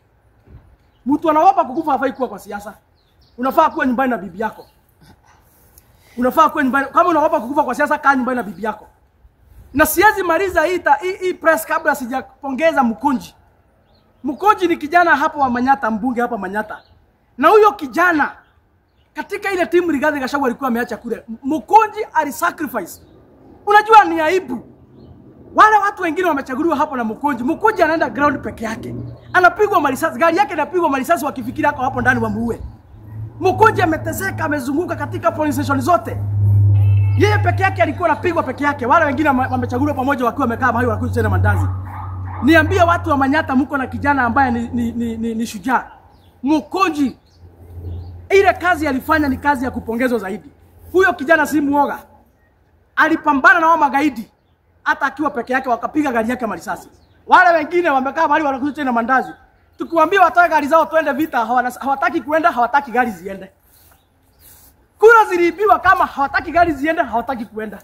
Mtu anaogopa kukufa hafai kuwa kwa siasa. Unafaa kuwa nyumbani na bibi yako. Unafaa kuwa nyumbani. Kama unaogopa kukufa kwa siasa, kaa nyumbani na bibi yako. Na siwezi maliza hii press kabla sijapongeza Mkonji. Mkonji ni kijana hapa wa Manyata, mbunge hapa Manyata. Na huyo kijana katika ile timu Rigathi Gachagua alikuwa ameacha kule. Mkonji alisacrifice. Unajua ni aibu. Wale watu wengine wamechaguliwa hapo na Mkonji. Mkonji anaenda ground peke yake. Anapigwa marisasi, gari yake inapigwa marisasi wakifikiri hapo ndani wamuue. Mkonji ameteseka, amezunguka katika police station zote. Yeye peke yake alikuwa anapigwa peke yake. Wale wengine wamechaguliwa pamoja wakiwa wamekaa mahali wanakuja tena mandazi. Niambie watu wa Manyata mko na kijana ambaye ni shujaa. Mkonji ile kazi alifanya ni kazi ya kupongezwa zaidi. Huyo kijana si muoga. Alipambana na wao magaidi. Hata akiwa peke yake wakapiga gari yake marisasi. Wale wengine wamekaa mahali wanakuja tena mandazi. Tukiwaambia watoe gari zao twende vita, hawataki kuenda, hawataki gari ziende. Kura ziliibiwa kama hawataki gari ziende, hawataki kuenda.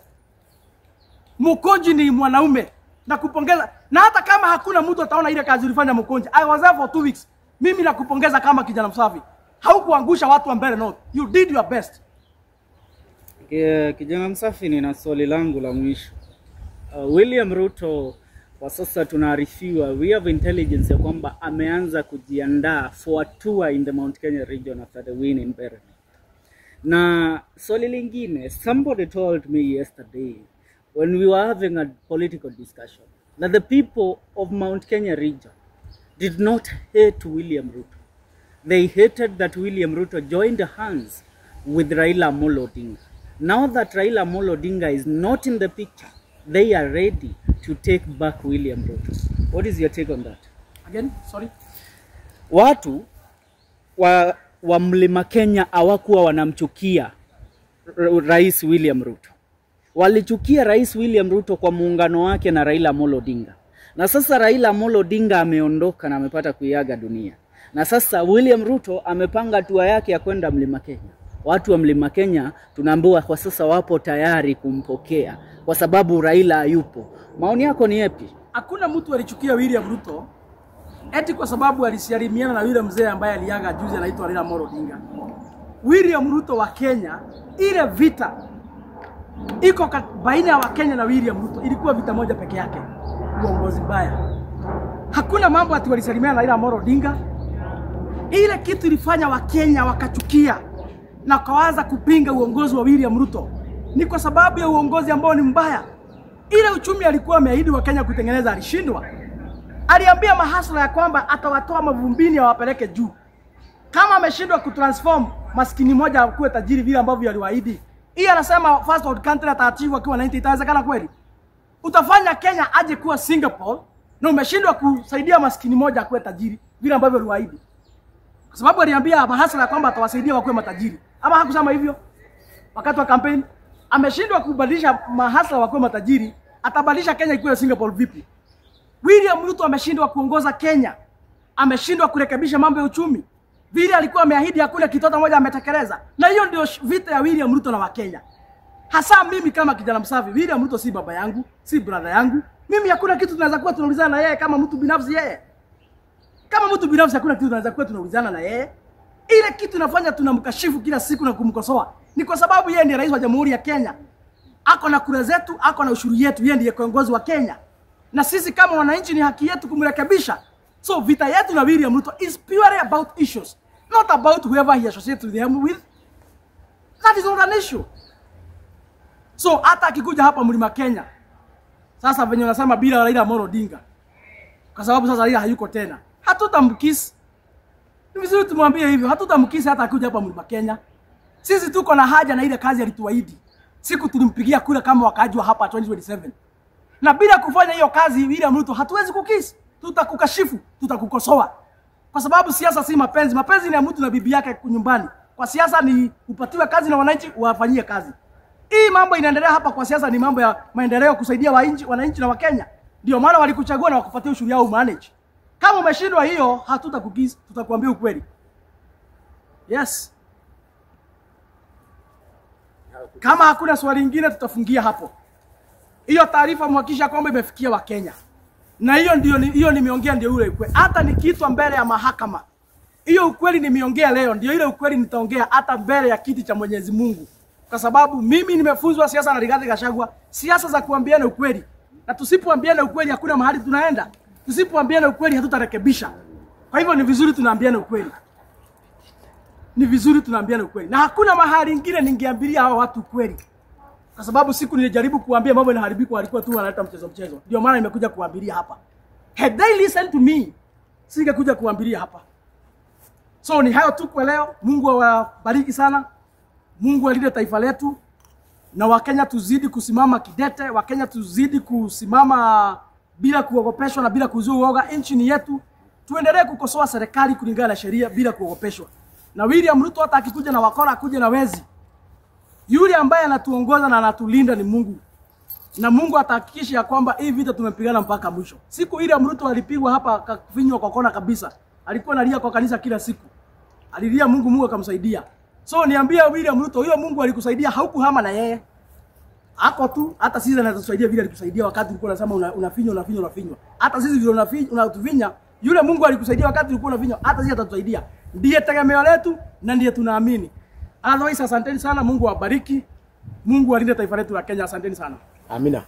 Mkonji ni mwanaume na kupongeza. Na hata kama hakuna mtu ataona ile kazi ulifanya Mkonji. I was there for 2 weeks. Mimi nakupongeza kama kijana msafi. Haukuangusha watu wa Mbeere North. You did your best. Kijana msafi, nina swali langu la mwisho. William Ruto kwa sasa tunaarifiwa, we have intelligence ya kwamba ameanza kujiandaa for a tour in the Mount Kenya region after the win in Mbeere. Na swali lingine, somebody told me yesterday when we were having a political discussion that the people of Mount Kenya region did not hate William Ruto. They hated that William Ruto joined hands with Raila Amolo Odinga. Now that Raila Amolo Odinga is not in the picture, they are ready to take back William Ruto. What is your take on that? Again, sorry. Watu wa Mlima Kenya hawakuwa wanamchukia Rais William Ruto. Walichukia Rais William Ruto kwa muungano wake na Raila Amolo Odinga. Na sasa Raila Amolo Odinga ameondoka na amepata kuiaga dunia. Na sasa William Ruto amepanga tour yake ya kwenda Mlima Kenya. Watu wa Mlima Kenya tunaambiwa kwa sasa wapo tayari kumpokea kwa sababu Raila hayupo. Maoni yako ni yapi? Hakuna mtu alichukia William Ruto eti kwa sababu alisialimiana na yule mzee ambaye aliaga juzi anaitwa Raila Amolo Odinga. William Ruto wa Kenya, ile vita iko baina ya Wakenya na William Ruto ilikuwa vita moja peke yake, uongozi mbaya. Hakuna mambo ati walisalimiana na Raila Amolo Odinga. Ile kitu ilifanya Wakenya wakachukia na kaanza kupinga uongozi wa William Ruto ni kwa sababu ya uongozi ambao ni mbaya. Ile uchumi alikuwa ameahidi Wakenya kutengeneza alishindwa. Aliambia mahasla ya kwamba atawatoa mavumbini awapeleke juu. Kama ameshindwa kutransform maskini moja kuwe tajiri vile ambavyo aliwaahidi, hii anasema first world country ataachiwa akiwa 90, itawezekana kweli? Utafanya Kenya aje kuwa Singapore na umeshindwa kusaidia maskini moja kuwe tajiri vile ambavyo aliwaahidi? Kwa sababu aliambia mahasla ya kwamba atawasaidia wakuwe matajiri. Ama hakusema hivyo? Wakati wa campaign ameshindwa kubadilisha mahasla wakuwe matajiri, atabadilisha Kenya ikuwe Singapore vipi? William Ruto ameshindwa kuongoza Kenya. Ameshindwa kurekebisha mambo ya uchumi. Vile alikuwa ameahidi hakuna kitoto moja ametekeleza. Na hiyo ndio vita ya William Ruto na Wakenya. Hasa mimi kama kijana msafi, William Ruto si baba yangu, si brother yangu. Mimi hakuna kitu tunaweza kuwa tunaulizana na yeye kama mtu binafsi yeye. Kama mtu binafsi hakuna kitu tunaweza kuwa tunaulizana na yeye. Ile kitu inafanya tunamkashifu kila siku na kumkosoa ni kwa sababu yeye ndiye rais wa Jamhuri ya Kenya. Ako na kura zetu, ako na ushuru yetu, yeye ndiye kiongozi wa Kenya. Na sisi kama wananchi ni haki yetu kumrekebisha. So vita yetu na William Ruto is purely about issues, not about whoever he associates with him with. That is not an issue. So hata akikuja hapa Mlima Kenya, sasa venye wanasema bila Raila Amolo Odinga, kwa sababu sasa Raila hayuko tena, hatutamkisi. Ni vizuri tumwambie hivyo, hatutamkisi hata akikuja hapa Mlima Kenya. Sisi tuko na haja na ile kazi alituahidi. Siku tulimpigia kura kama wakaaji wa hapa 2027. Na bila kufanya hiyo kazi William Ruto hatuwezi kukisi. Tutakukashifu, tutakukosoa. Kwa sababu siasa si mapenzi. Mapenzi ni ya mtu na bibi yake nyumbani. Kwa siasa ni upatiwe kazi na wananchi wafanyie kazi. Hii mambo inaendelea hapa kwa siasa ni mambo ya maendeleo kusaidia wananchi na Wakenya. Ndio maana walikuchagua na wakapatia ushuru yao manage. Kama umeshindwa hiyo hatutakukisi, tutakuambia ukweli. Yes. Kama hakuna swali lingine tutafungia hapo. Hiyo taarifa mhakikisha kwamba imefikia Wakenya. Na hiyo nimeongea ndio ule ukweli. Hata nikiitwa mbele ya mahakama. Hiyo ukweli nimeongea leo ndio ile ukweli nitaongea hata mbele ya kiti cha Mwenyezi Mungu. Kwa sababu mimi nimefunzwa siasa na Rigathi Gachagua, siasa za kuambiana ukweli. Na tusipoambiana ukweli hakuna mahali tunaenda. Tusipoambiana ukweli hatutarekebisha. Kwa hivyo ni vizuri tunaambiana ukweli. Ni vizuri tunaambiana ukweli. Na hakuna mahali ingine ningeambilia hao watu ukweli. Kwa sababu siku nilijaribu kuambia mambo yanaharibika walikuwa tu wanaleta mchezo. Ndio maana nimekuja kuambilia hapa. Had they listened to me, singekuja kuambilia hapa. So ni hayo tu kwa leo. Mungu awabariki sana. Mungu alinde taifa letu. Na Wakenya tuzidi kusimama kidete, Wakenya tuzidi kusimama bila kuogopeshwa na bila kuzua uoga. Nchi ni yetu. Tuendelee kukosoa serikali kulingana na sheria bila kuogopeshwa. Na William Ruto hata akikuja na wakora akuje na wezi. Yule ambaye anatuongoza na anatulinda ni Mungu. Na Mungu atahakikisha ya kwamba hii vita tumepigana mpaka mwisho. Siku William Ruto alipigwa hapa akafinywa kwa kona kabisa. Alikuwa analia kwa kanisa kila siku. Alilia Mungu akamsaidia. So niambia William Ruto, huyo Mungu alikusaidia haukuhama na yeye. Hapo tu hata sisi anatusaidia vile alikusaidia wakati ulikuwa unasema unafinywa. Hata sisi vile unatufinya, yule Mungu alikusaidia wakati ulikuwa unafinywa, hata sisi atatusaidia. Ndiye tegemeo letu na ndiye tunaamini. Otherwise asanteni sana, Mungu awabariki. Mungu alinde taifa letu la Kenya. Asanteni sana. Amina.